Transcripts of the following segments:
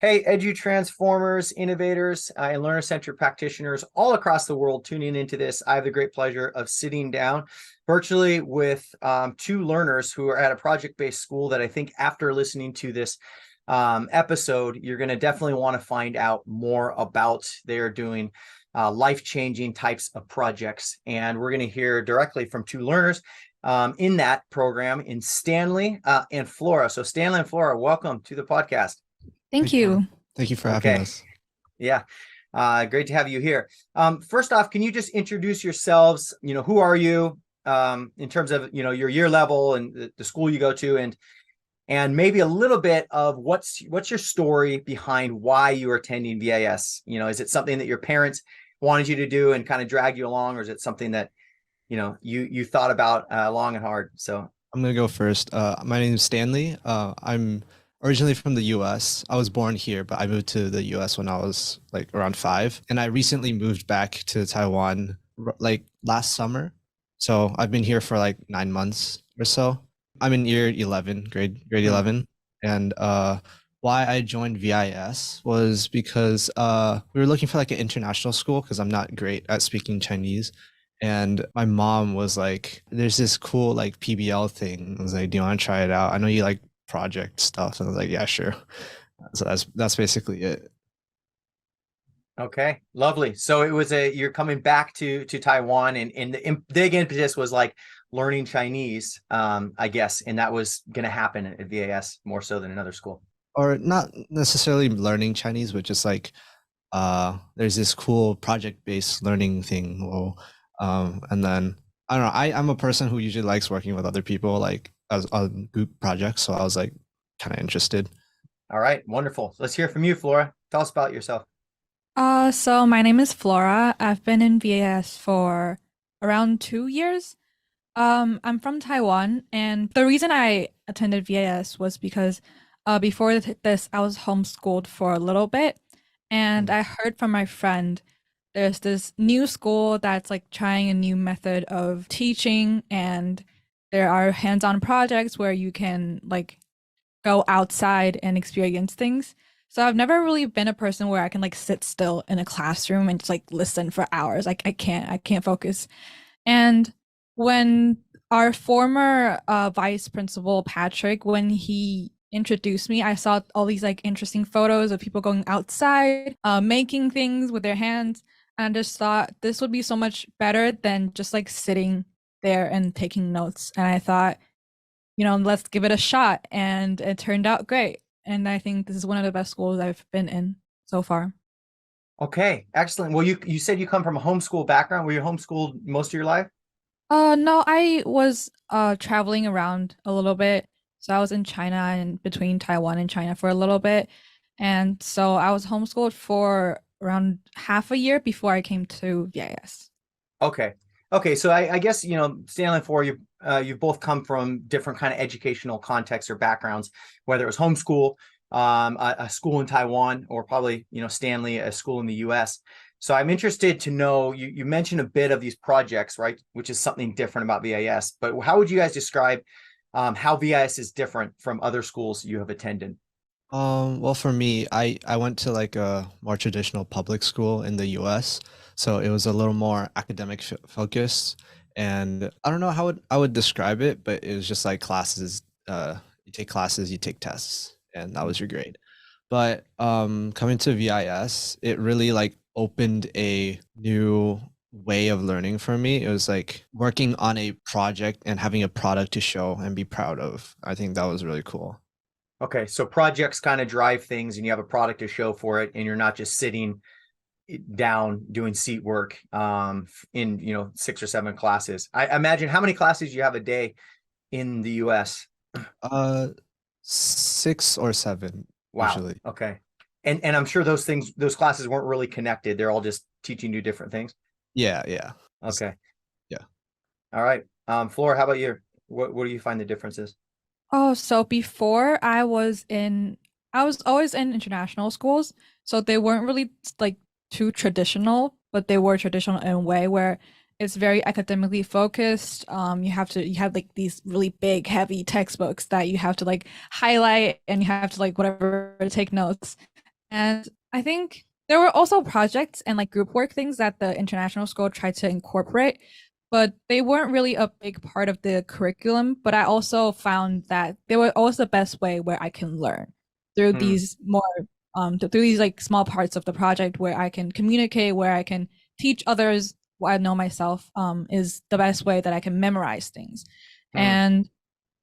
Hey, edu transformers, innovators, and learner-centered practitioners all across the world tuning into this. I have the great pleasure of sitting down virtually with two learners who are at a project-based school that I think after listening to this episode, you're going to definitely want to find out more about. They are doing life-changing types of projects. And we're going to hear directly from two learners in that program in Stanley and Flora. So Stanley and Flora, welcome to the podcast. Thank you. Thank you for having Okay. us. Yeah. Great to have you here. First off, can you just introduce yourselves? Who are you in terms of, your year level and the school you go to, and maybe a little bit of what's your story behind why you are attending VIS? Is it something that your parents wanted you to do and kind of dragged you along, or is it something that, you thought about long and hard? So I'm gonna go first. My name is Stanley. I'm originally from the US. I was born here, but I moved to the US when I was like around 5. And I recently moved back to Taiwan like last summer. So I've been here for like 9 months or so. I'm in year 11, grade 11. And why I joined VIS was because we were looking for like an international school because I'm not great at speaking Chinese. And my mom was like, there's this cool like PBL thing. I was like, do you want to try it out? I know you like project stuff. And I was like, yeah, sure. So that's basically it. okay, lovely. So it was you're coming back to Taiwan, and the big impetus was like learning Chinese, I guess, and that was going to happen at VAS more so than another school. Or not necessarily learning Chinese, but just like there's this cool project-based learning thing. And then I don't know, I'm a person who usually likes working with other people like as on group projects. So I was like kind of interested. All right, wonderful. Let's hear from you, Flora. Tell us about yourself. So my name is Flora. I've been in VAS for around 2 years. I'm from Taiwan, and the reason I attended VAS was because before this, I was homeschooled for a little bit, and I heard from my friend there's this new school that's like trying a new method of teaching, and there are hands-on projects where you can like go outside and experience things. So I've never really been a person where I can like sit still in a classroom and just like listen for hours. Like I can't focus. And when our former vice principal Patrick, when he introduced me, I saw all these like interesting photos of people going outside, making things with their hands, and I just thought this would be so much better than just like sitting there and taking notes. And I thought, let's give it a shot. And it turned out great. And I think this is one of the best schools I've been in so far. Okay, excellent. Well, you said you come from a homeschool background. Were you homeschooled most of your life? No, I was traveling around a little bit. So I was in China and between Taiwan and China for a little bit. And so I was homeschooled for around half a year before I came to VIS. Okay. Okay. So I guess, Stanley and Flora, you've both come from different kind of educational contexts or backgrounds, whether it was homeschool, a school in Taiwan, or probably, Stanley, a school in the US. So I'm interested to know, you mentioned a bit of these projects, right? Which is something different about VIS, but how would you guys describe how VIS is different from other schools you have attended? Well, for me, I went to like a more traditional public school in the US, so it was a little more academic focused, and I don't know how I would describe it, but it was just like classes. You take classes, you take tests, and that was your grade. But coming to VIS, it really like opened a new way of learning for me. It was like working on a project and having a product to show and be proud of. I think that was really cool. Okay, so projects kind of drive things, and you have a product to show for it, and you're not just sitting down doing seat work in 6 or 7 classes. I imagine, how many classes you have a day in the US? Uh, 6 or 7 Wow. usually. Okay. And I'm sure those classes weren't really connected. They're all just teaching you different things. Yeah, yeah. Okay. Yeah. All right. Flora, how about you? What do you find the differences? Oh, so before I was always in international schools, so they weren't really like too traditional, but they were traditional in a way where it's very academically focused. You have like these really big, heavy textbooks that you have to like highlight and you have to like whatever take notes. And I think there were also projects and like group work things that the international school tried to incorporate, but they weren't really a big part of the curriculum. But I also found that they were always the best way where I can learn through Hmm. these more through these like small parts of the project where I can communicate, where I can teach others what I know myself, is the best way that I can memorize things. Hmm. And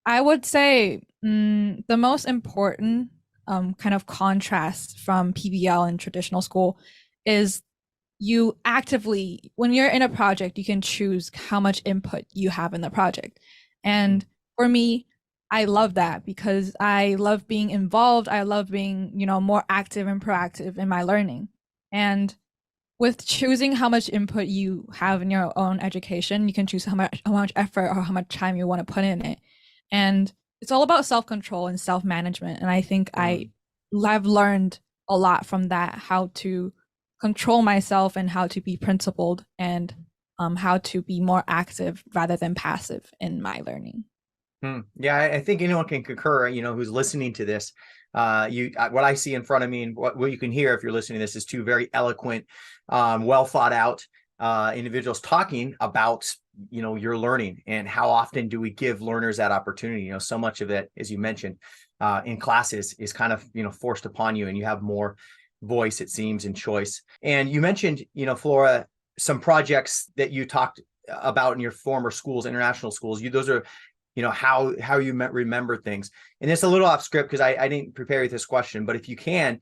I would say the most important kind of contrast from PBL and traditional school is you actively, when you're in a project, you can choose how much input you have in the project. And for me, I love that because I love being involved. I love being, more active and proactive in my learning. And with choosing how much input you have in your own education, you can choose how much effort or how much time you want to put in it. And it's all about self-control and self-management. And I think Hmm. I've learned a lot from that, how to control myself and how to be principled and how to be more active rather than passive in my learning. Yeah, I think anyone can concur, who's listening to this. What I see in front of me and what you can hear if you're listening to this is two very eloquent, well thought out individuals talking about, your learning and how often do we give learners that opportunity. So much of it, as you mentioned, in classes is kind of, forced upon you and you have more voice, it seems, and choice. And you mentioned, Flora, some projects that you talked about in your former schools, international schools. Those are how you remember things. And it's a little off script because I didn't prepare you this question, but if you can,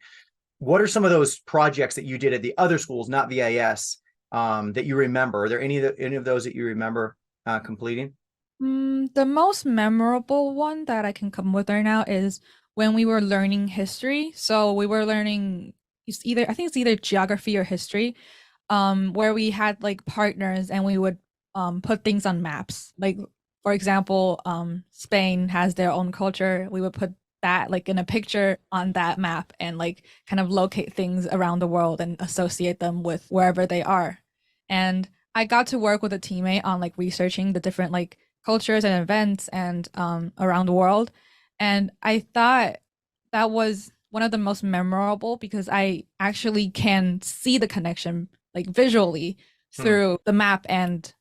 what are some of those projects that you did at the other schools, not VIS, that you remember? Are there any of those that you remember completing? The most memorable one that I can come with right now is when we were learning history. So we were learning I think it's either geography or history, where we had like partners and we would put things on maps. Like for example, Spain has their own culture. We would put that like in a picture on that map and like kind of locate things around the world and associate them with wherever they are. And I got to work with a teammate on like researching the different like cultures and events and around the world. And I thought that was one of the most memorable because I actually can see the connection like visually Hmm. through the map and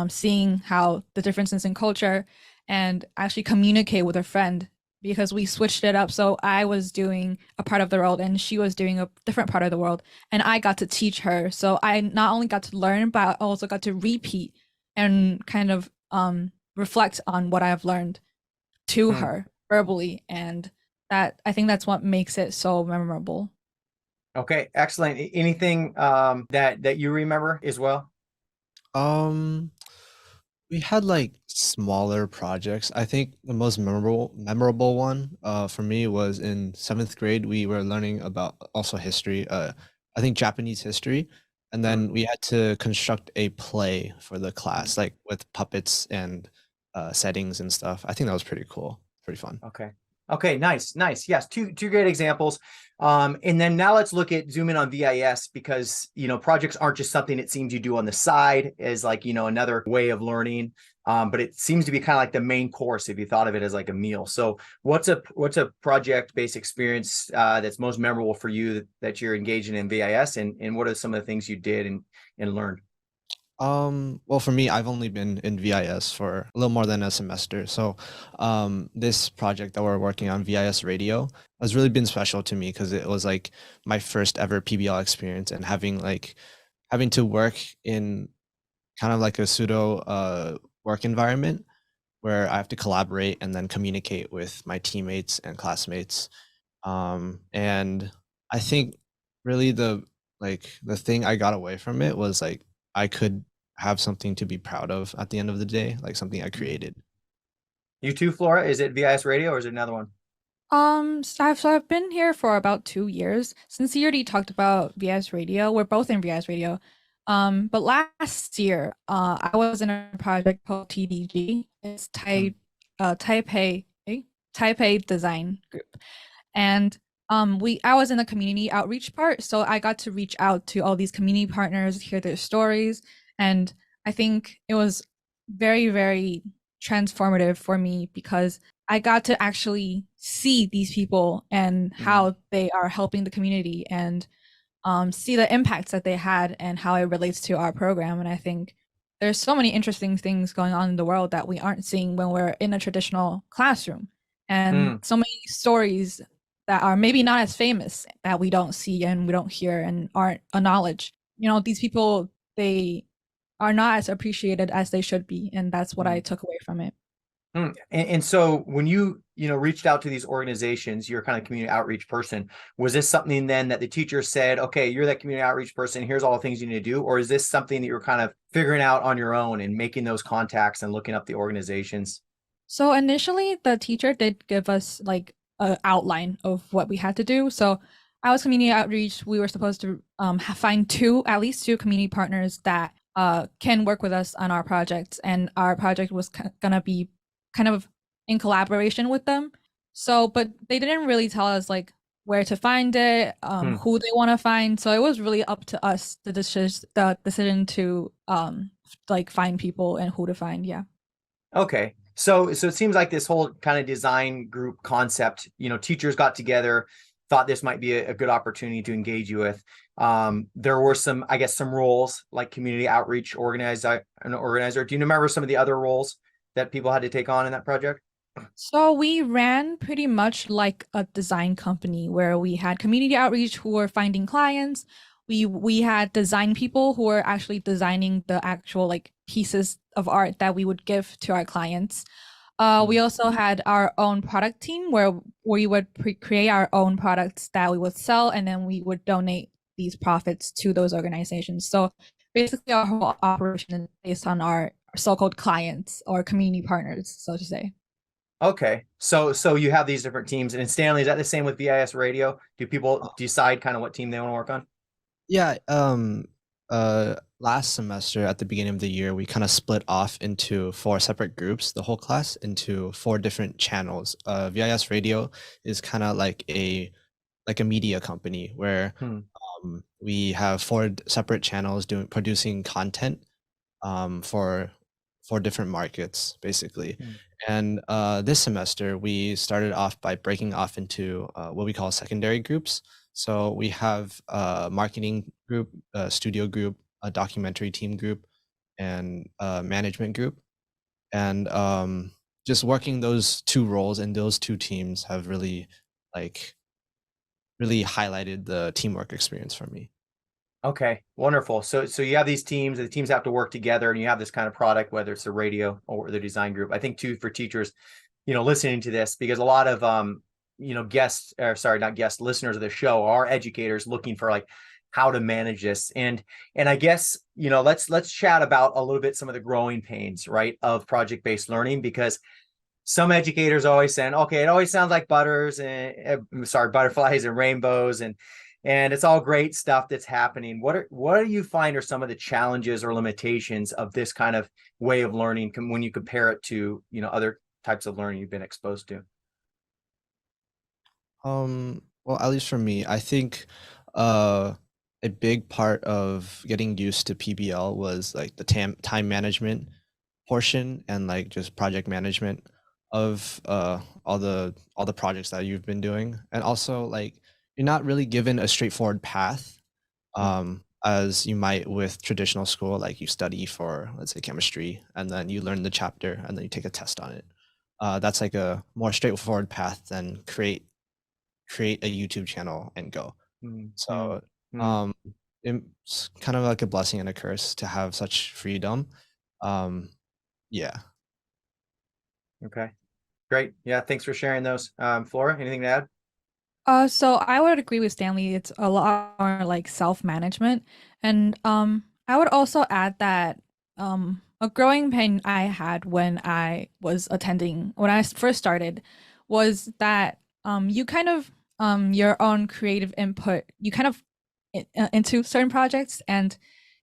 seeing how the differences in culture and actually communicate with a friend because we switched it up. So I was doing a part of the world and she was doing a different part of the world. And I got to teach her. So I not only got to learn, but I also got to repeat and kind of reflect on what I've learned to Hmm. her verbally. And that I think that's what makes it so memorable. Okay, excellent. Anything that you remember as well? Um, we had like smaller projects. I think the most memorable one for me was in seventh grade. We were learning about also history, I think Japanese history. And Hmm. then we had to construct a play for the class, like with puppets and settings and stuff. I think that was pretty cool, pretty fun. Okay. Okay, nice, nice. Yes, two great examples. And then now let's look at zoom in on VIS because projects aren't just something it seems you do on the side as like another way of learning. But it seems to be kind of like the main course if you thought of it as like a meal. So what's a project-based experience that's most memorable for you that you're engaging in VIS and what are some of the things you did and learned? Well, for me, I've only been in VIS for a little more than a semester. So, this project that we're working on, VIS Radio, has really been special to me because it was like my first ever PBL experience and having to work in kind of like a pseudo work environment where I have to collaborate and then communicate with my teammates and classmates. And I think really the thing I got away from it was like I could have something to be proud of at the end of the day, like something I created. You too, Flora? Is it VIS Radio or is it another one? So I've been here for about 2 years. Since you already talked about VS Radio, we're both in VS Radio. But last year, I was in a project called TDG. It's Hmm. Taipei Design Group, and I was in the community outreach part, so I got to reach out to all these community partners, hear their stories, and I think it was very, very transformative for me because I got to actually see these people and how they are helping the community and see the impacts that they had and how it relates to our program. And I think there's so many interesting things going on in the world that we aren't seeing when we're in a traditional classroom, and so many stories that are maybe not as famous that we don't see and we don't hear and aren't acknowledged. You know, these people, they are not as appreciated as they should be, and that's what I took away from it. And so when you reached out to these organizations, you're kind of community outreach person. Was this something then that the teacher said, okay, you're that community outreach person, here's all the things you need to do? Or is this something that you're kind of figuring out on your own and making those contacts and looking up the organizations? So initially the teacher did give us like an outline of what we had to do. So I was community outreach. We were supposed to find at least two community partners that can work with us on our projects. And our project was gonna be kind of in collaboration with them. So, but they didn't really tell us like where to find it, who they want to find. So it was really up to us, the decision to like find people and who to find. Yeah. Okay. So it seems like this whole kind of design group concept, teachers got together, thought this might be a good opportunity to engage you with. There were some roles like community outreach organizer. Do you remember some of the other roles that people had to take on in that project? So we ran pretty much like a design company where we had community outreach who were finding clients. We had design people who were actually designing the actual like pieces of art that we would give to our clients. We also had our own product team where we would create our own products that we would sell, and then we would donate these profits to those organizations. So basically our whole operation is based on our so-called clients or community partners, so to say. Okay. So you have these different teams, and in Stanley, is that the same with VIS Radio? Do people decide kind of what team they want to work on? Yeah. Last semester at the beginning of the year, we kind of split off into 4 separate groups, the whole class into 4 different channels. VIS Radio is kind of like a media company where we have 4 separate channels producing content for different markets, basically. And this semester, we started off by breaking off into what we call secondary groups. So we have a marketing group, a studio group, a documentary team group, and a management group. And just working those 2 roles in those 2 teams have really highlighted the teamwork experience for me. Okay, wonderful. So you have these teams, and the teams have to work together, and you have this kind of product, whether it's the radio or the design group. I think too, for teachers, listening to this, because a lot of listeners of the show are educators looking for like how to manage this. And I guess, let's chat about a little bit some of the growing pains, right, of project-based learning, because some educators are always saying, okay, it always sounds like butterflies and rainbows, and it's all great stuff that's happening. What do you find are some of the challenges or limitations of this kind of way of learning when you compare it to, other types of learning you've been exposed to? Well, at least for me, I think a big part of getting used to PBL was like the time management portion and like just project management of all the projects that you've been doing. And also like you're not really given a straightforward path as you might with traditional school. Like you study for, let's say, chemistry, and then you learn the chapter and then you take a test on it. That's like a more straightforward path than create a YouTube channel and go. So it's kind of like a blessing and a curse to have such freedom. Yeah. Okay, great. Yeah, thanks for sharing those. Flora, anything to add? So I would agree with Stanley. It's a lot more like self-management. And I would also add that a growing pain I had when I first started was that you kind of your own creative input, you kind of into certain projects, and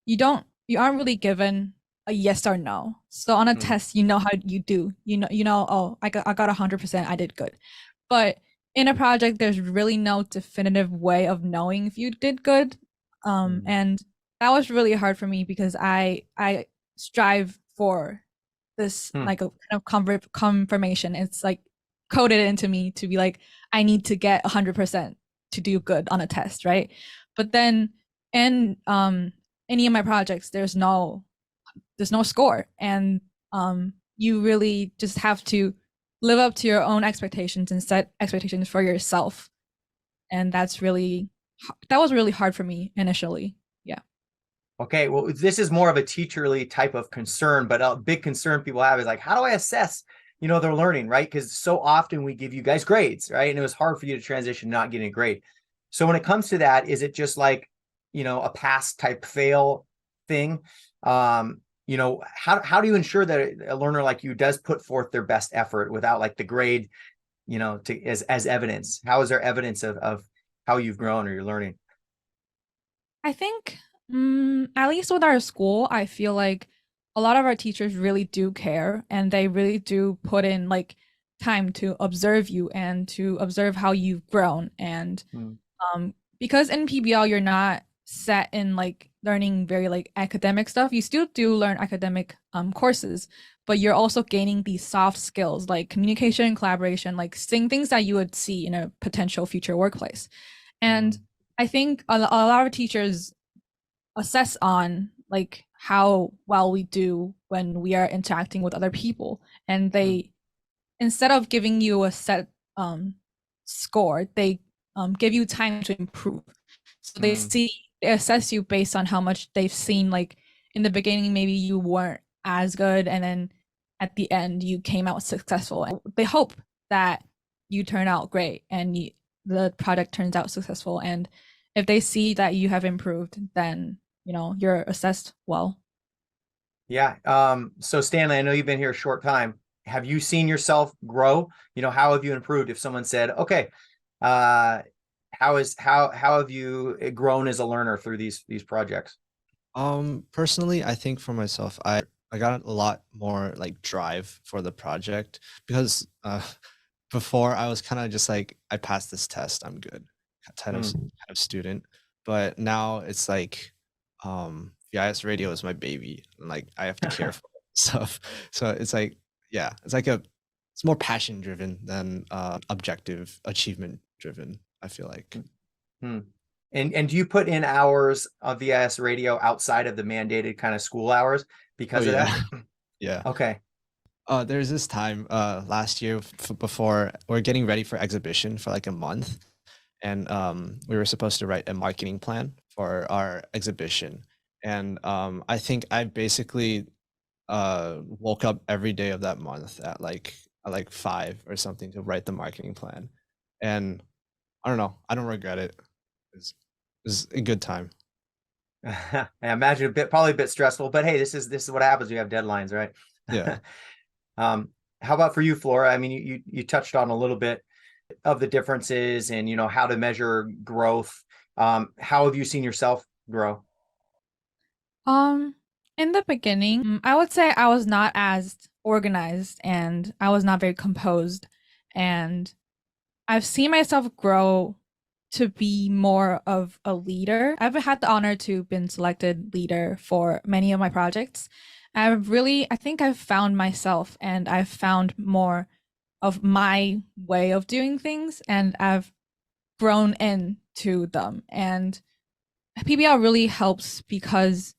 you aren't really given a yes or no. So on a test, how you do, oh, I got 100%, I did good. But in a project, there's really no definitive way of knowing if you did good. And that was really hard for me because I strive for this like a kind of confirmation. It's like coded into me to be like, I need to get 100% to do good on a test, right? But then in any of my projects, there's no score, and you really just have to live up to your own expectations and set expectations for yourself. And that was really hard for me initially. Yeah. Okay, well, this is more of a teacherly type of concern, but a big concern people have is like, how do I assess, their learning, right? Because so often we give you guys grades, right? And it was hard for you to transition not getting a grade. So when it comes to that, is it just like, a pass type fail thing? How do you ensure that a learner like you does put forth their best effort without like the grade, as evidence? How is there evidence of how you've grown or you're learning? I think, at least with our school, I feel like a lot of our teachers really do care, and they really do put in like time to observe you and to observe how you've grown. And because in PBL you're not set in like learning very like academic stuff, you still do learn academic courses, but you're also gaining these soft skills like communication, collaboration, like things that you would see in a potential future workplace. And I think a lot of teachers assess on like how well we do when we are interacting with other people, and they instead of giving you a set score, they give you time to improve. So they assess you based on how much they've seen. Like in the beginning, maybe you weren't as good, and then at the end you came out successful. And they hope that you turn out great and the project turns out successful. And if they see that you have improved, then you're assessed well. Yeah. So Stanley, I know you've been here a short time. Have you seen yourself grow? How have you improved? If someone said, okay, how have you grown as a learner through these projects? Personally, I think for myself, I got a lot more like drive for the project, because before I was kind of just like, I passed this test, I'm good kind of student. But now it's like VIS Radio is my baby, and like I have to care for stuff. So it's like, yeah, it's more passion driven than objective achievement driven, I feel like. And do you put in hours of VIS Radio outside of the mandated kind of school hours because of that? Yeah. Okay. There's this time last year before we're getting ready for exhibition for like a month, and we were supposed to write a marketing plan for our exhibition. And I think I basically woke up every day of that month at like 5 or something to write the marketing plan. And I don't know, I don't regret it. It was a good time. I imagine probably a bit stressful, but hey, this is what happens when you have deadlines, right? Yeah. How about for you, Flora? I mean, you touched on a little bit of the differences and how to measure growth. How have you seen yourself grow? In the beginning, I would say I was not as organized and I was not very composed, and I've seen myself grow to be more of a leader. I've had the honor to been selected leader for many of my projects. I think I've found myself, and I've found more of my way of doing things, and I've grown into them. And PBL really helps because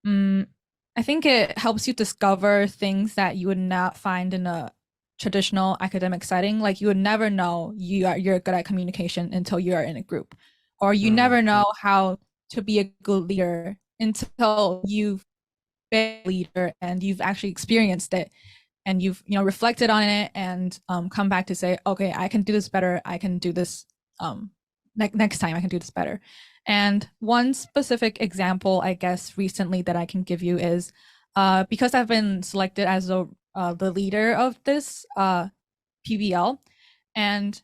I think it helps you discover things that you would not find in a traditional academic setting. Like you would never know you're good at communication until you are in a group, or you never know how to be a good leader until you've been a leader and you've actually experienced it, and you've reflected on it and come back to say, okay, I can do this better. I can do this next time. I can do this better. And one specific example, I guess, recently that I can give you is because I've been selected as the leader of this PBL, and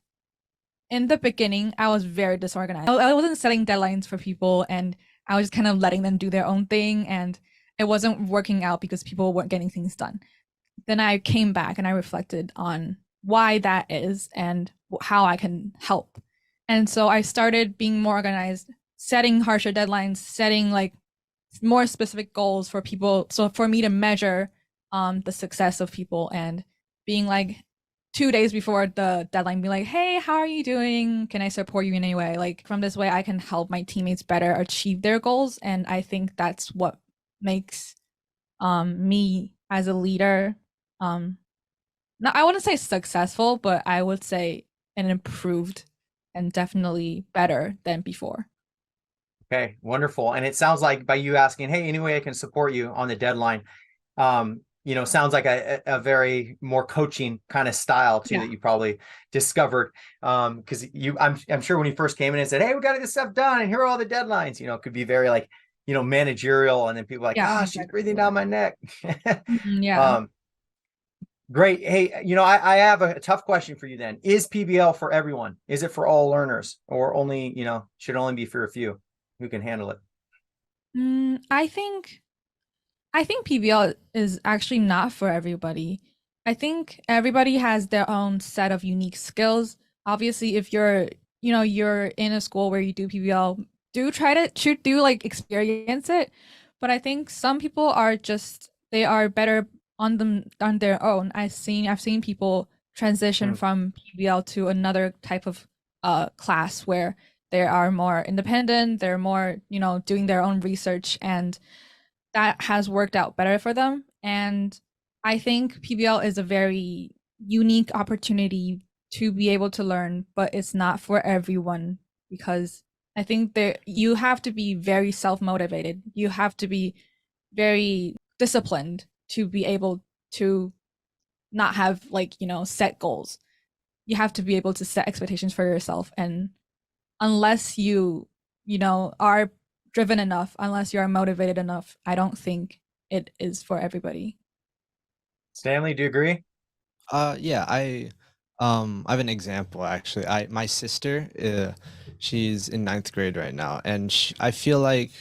in the beginning, I was very disorganized. I wasn't setting deadlines for people, and I was just kind of letting them do their own thing, and it wasn't working out because people weren't getting things done. Then I came back and I reflected on why that is and how I can help. And so I started being more organized, setting harsher deadlines, setting like more specific goals for people. So for me to measure the success of people and being like 2 days before the deadline, be like, hey, how are you doing? Can I support you in any way? Like from this way, I can help my teammates better achieve their goals. And I think that's what makes me as a leader, not, I wouldn't say successful, but I would say an improved and definitely better than before. Okay, wonderful. And it sounds like by you asking, hey, any way I can support you on the deadline, sounds like a very more coaching kind of style too, Yeah. that you probably discovered. Because I'm sure when you first came in and said, hey, we got to get this stuff done and here are all the deadlines, it could be very like, managerial, and then people are like, Yeah, she's breathing down my neck. Yeah. Great. Hey, I have a tough question for you then. Is PBL for everyone? Is it for all learners, or only, should only be for a few who can handle it? I think PBL is actually not for everybody. I think everybody has their own set of unique skills. Obviously, if you're in a school where you do PBL, do try to do like experience it. But I think some people are just they are better on their own. I've seen people transition from PBL to another type of class where they are more independent, they're more, doing their own research, and that has worked out better for them. And I think PBL is a very unique opportunity to be able to learn, but it's not for everyone because I think that you have to be very self-motivated. You have to be very disciplined to be able to not have like, set goals. You have to be able to set expectations for yourself. And unless you are driven enough, unless you are motivated enough, I don't think it is for everybody. Stanley, do you agree? Yeah, I have an example actually. My sister, she's in ninth grade right now, and I feel like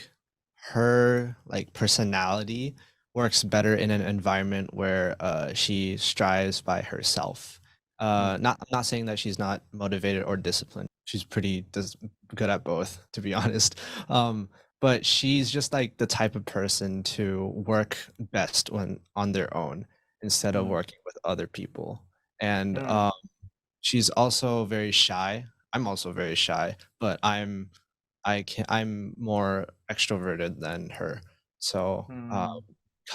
her like personality works better in an environment where she strives by herself. I'm not saying that she's not motivated or disciplined. She's pretty good at both, to be honest. But she's just like the type of person to work best when on their own instead of working with other people. And she's also very shy. I'm also very shy, but I'm more extroverted than her. So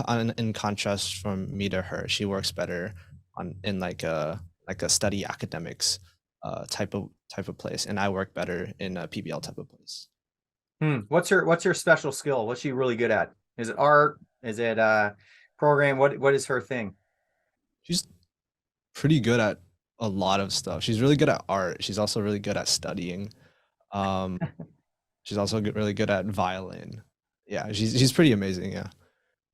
in contrast from me to her, she works better in like a study academics type of place, and I work better in a PBL type of place. What's her special skill? What's she really good at? Is it art? Is it program? What is her thing? She's pretty good at a lot of stuff. She's really good at art. She's also really good at studying. Um, she's also really good at violin. Yeah, she's pretty amazing. Yeah.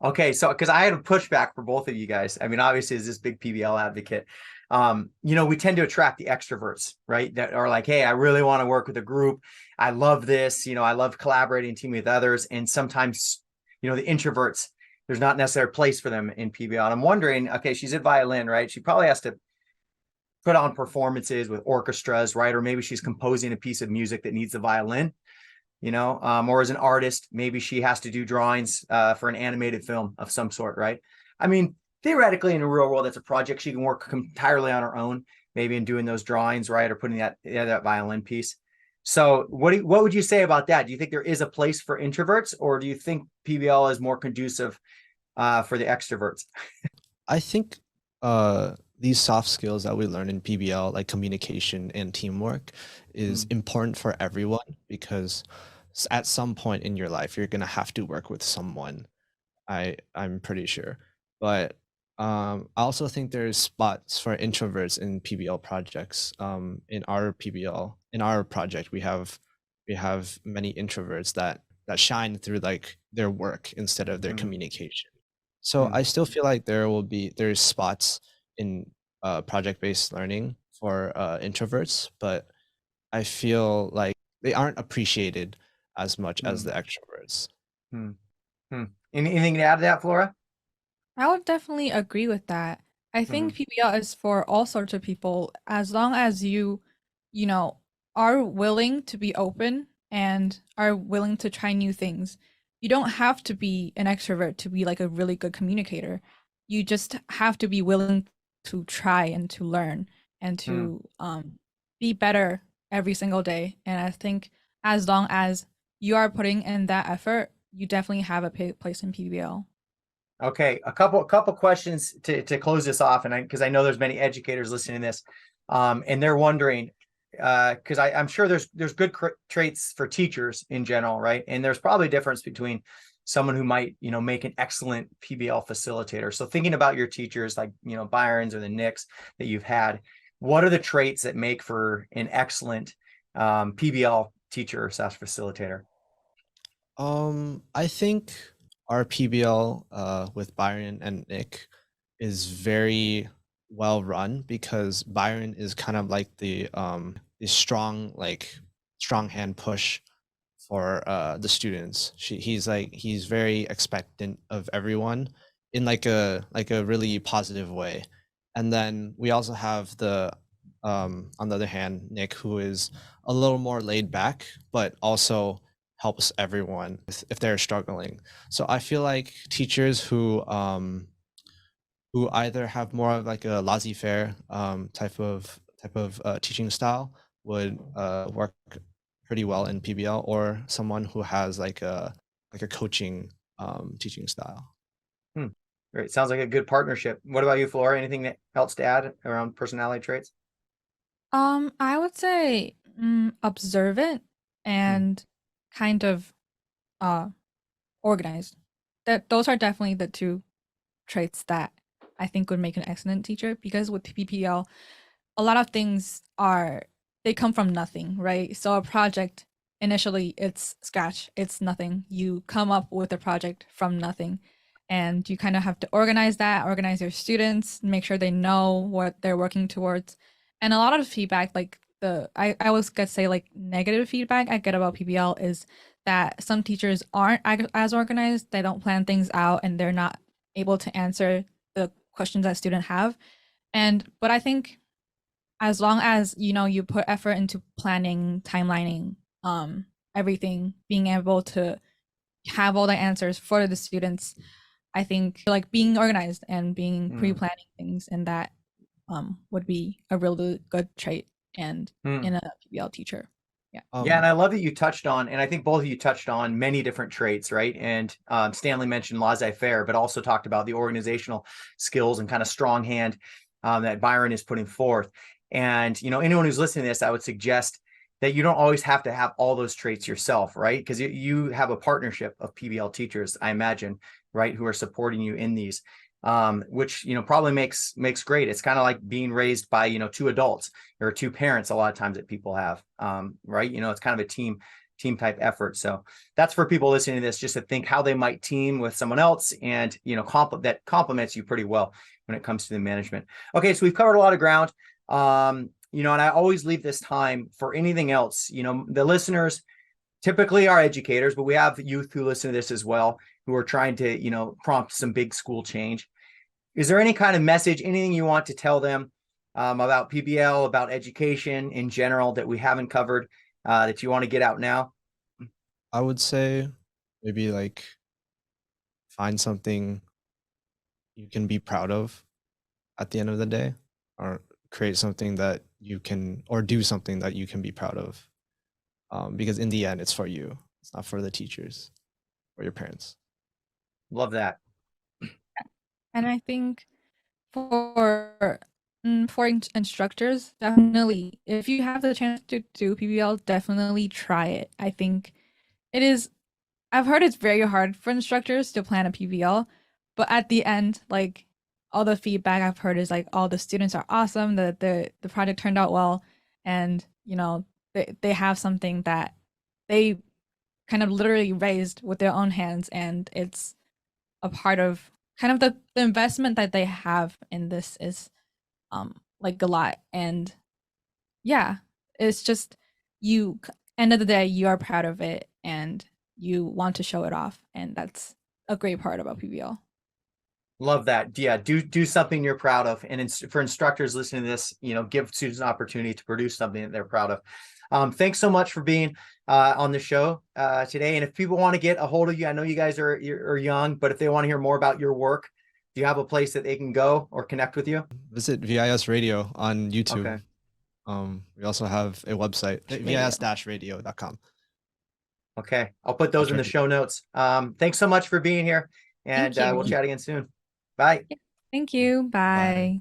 Okay, so because I had a pushback for both of you guys. I mean, obviously, as this big PBL advocate, we tend to attract the extroverts, right? That are like, hey, I really want to work with a group. I love this. I love collaborating, teaming with others. And sometimes, the introverts, there's not necessarily a place for them in PBL. And I'm wondering, okay, she's at violin, right? She probably has to put on performances with orchestras, right? Or maybe she's composing a piece of music that needs the violin. Or as an artist, maybe she has to do drawings for an animated film of some sort, right? I mean, theoretically, in the real world, that's a project she can work entirely on her own, maybe in doing those drawings, right, or putting that violin piece. So, what would you say about that? Do you think there is a place for introverts, or do you think PBL is more conducive for the extroverts? I think these soft skills that we learn in PBL, like communication and teamwork, is important for everyone because at some point in your life you're gonna have to work with someone. I'm pretty sure, but I also think there's spots for introverts in PBL projects. In our PBL, in our project, we have many introverts that shine through like their work instead of their communication. So I still feel like there's spots in project-based learning for introverts, but I feel like they aren't appreciated as much as the extroverts. Hmm. Anything to add to that, Flora? I would definitely agree with that. I think PBL is for all sorts of people as long as you know, are willing to be open and are willing to try new things. You don't have to be an extrovert to be like a really good communicator. you just have to be willing to try and to learn and to be better every single day. And I think as long as you are putting in that effort, you definitely have a place in PBL. Okay, a couple questions to close this off, and because I know there's many educators listening to this, and they're wondering, because I'm sure there's good traits for teachers in general, right? And there's probably a difference between someone who might, make an excellent PBL facilitator. So thinking about your teachers, like, Byron's or the Nicks that you've had, what are the traits that make for an excellent PBL teacher or facilitator? I think our PBL with Byron and Nick is very well run because Byron is kind of like the strong hand push for the students. He's very expectant of everyone in like a really positive way. And then we also have the on the other hand, Nick, who is a little more laid back, but also helps everyone if they're struggling. So I feel like teachers who either have more of like a laissez-faire type of teaching style would work pretty well in PBL, or someone who has like a coaching teaching style. Great. Sounds like a good partnership. What about you, Flora? Anything else to add around personality traits? I would say observant and kind of organized. That those are definitely the two traits that I think would make an excellent teacher, because with PPL, a lot of things they come from nothing, right? So a project, initially it's scratch, it's nothing. You come up with a project from nothing, and you kind of have to organize your students, make sure they know what they're working towards. And a lot of feedback, like I always get say like negative feedback I get about PBL is that some teachers aren't as organized, they don't plan things out, and they're not able to answer the questions that students have. But I think as long as you put effort into planning, timelining, everything, being able to have all the answers for the students, I think like being organized and being pre-planning things, and that would be a really good trait and in a PBL teacher. Yeah. Yeah, and I love that you touched on, and I think both of you touched on many different traits, right? And Stanley mentioned laissez-faire, but also talked about the organizational skills and kind of strong hand that Byron is putting forth. And anyone who's listening to this, I would suggest that you don't always have to have all those traits yourself, right? Because you have a partnership of PBL teachers, I imagine, right, who are supporting you in these. Which probably makes great. It's kind of like being raised by two adults or two parents a lot of times that people have, right? It's kind of a team type effort. So that's for people listening to this, just to think how they might team with someone else, and that complements you pretty well when it comes to the management. Okay, so we've covered a lot of ground. And I always leave this time for anything else. The listeners typically are educators, but we have youth who listen to this as well, who are trying to prompt some big school change. Is there any kind of message, anything you want to tell them about PBL, about education in general that we haven't covered that you want to get out now? I would say maybe like find something you can be proud of at the end of the day, or create something that you can, or do something that you can be proud of. Because in the end, it's for you. It's not for the teachers or your parents. Love that. And I think for instructors, definitely, if you have the chance to do PBL, definitely try it. I think I've heard it's very hard for instructors to plan a PBL, but at the end, like all the feedback I've heard is like all the students are awesome, the project turned out well, and they have something that they kind of literally raised with their own hands, and it's a part of kind of the investment that they have in this is like a lot. And yeah, it's just end of the day, you are proud of it and you want to show it off, and that's a great part about PBL. Love that. Yeah, do something you're proud of. And for instructors listening to this, give students an opportunity to produce something that they're proud of. Thanks so much for being on the show today. And if people want to get a hold of you, I know you guys are young, but if they want to hear more about your work, Do you have a place that they can go or connect with you? Visit VIS Radio on YouTube. Okay. We also have a website, vis-radio.com. Okay. I'll put those in the show notes. Thanks so much for being here, and Thank you. we'll chat again soon. Bye. Thank you. Bye. Bye.